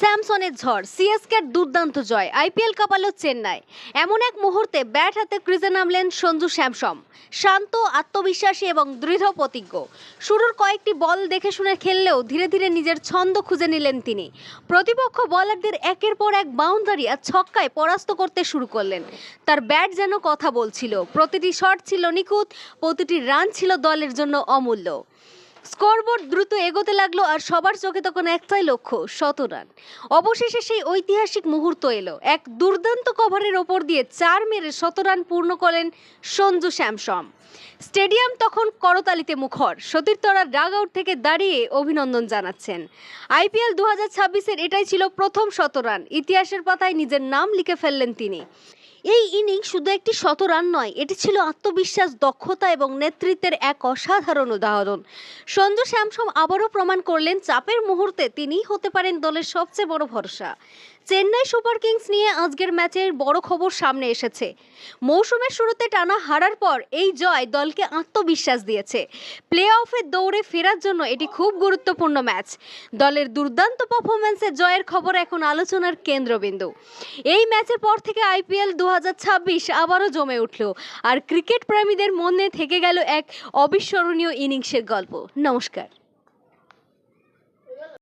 স্যামসনের ঝড়, সিএসকের দুর্দান্ত জয়, আইপিএল কাঁপালো চেন্নাই। এমন এক মুহূর্তে ব্যাট হাতে ক্রিজে নামলেন সঞ্জু স্যামসন। শান্ত, আত্মবিশ্বাসী এবং দৃঢ় প্রতিজ্ঞ। শুরুর কয়েকটি বল দেখে শুনে খেললেও ধীরে ধীরে নিজের ছন্দ খুঁজে নিলেন তিনি। প্রতিপক্ষ বোলারদের একের পর এক বাউন্ডারি আর ছক্কায় পরাস্ত করতে শুরু করলেন। তার ব্যাট যেন কথা বলছিল, প্রতিটি শট ছিল নিখুঁত, প্রতিটি রান ছিল দলের জন্য অমূল্য। স্কোরবোর্ড দ্রুত এগোতে লাগলো আর সবার চোখে তখন একটাই লক্ষ্য, 100 রান। অবশেষে সেই ঐতিহাসিক মুহূর্ত এলো। এক দুর্দান্ত কভারের ওপর দিয়ে 4 মেরে 100 রান পূর্ণ করলেন সঞ্জু স্যামসন। স্টেডিয়াম তখন করতালিতে মুখর। সতীর্থরা ডাগ আউট থেকে দাঁড়িয়ে অভিনন্দন জানাচ্ছেন। আইপিএল 2026-এর এটাই ছিল প্রথম 100 রান। ইতিহাসের পাতায় নিজের নাম লিখে ফেললেন তিনি। এই ইনিংস শুধু একটি 100 রান নয়, এটি ছিল আত্মবিশ্বাস, দক্ষতা এবং নেতৃত্বের এক অসাধারণ উদাহরণ। সঞ্জু স্যামসন আবারও প্রমাণ করলেন চাপের মুহূর্তে তিনিই হতে পারেন দলের সবচেয়ে বড় ভরসা। চেন্নাই সুপার কিংস নিয়ে আজকের ম্যাচের বড় খবর সামনে এসেছে। মৌসুমের শুরুতে টানা হারার পর এই জয় দলকে আত্মবিশ্বাস দিয়েছে। প্লে অফের দৌড়ে ফেরার জন্য এটি খুব গুরুত্বপূর্ণ ম্যাচ। দলের দুর্দান্ত পারফরম্যান্সে জয়ের খবর এখন আলোচনার কেন্দ্রবিন্দু। এই ম্যাচের পর থেকে আইপিএল 2026 আবারও জমে উঠল, আর ক্রিকেট প্রেমীদের মনে থেকে গেল এক অবিস্মরণীয় ইনিংসের গল্প। নমস্কার।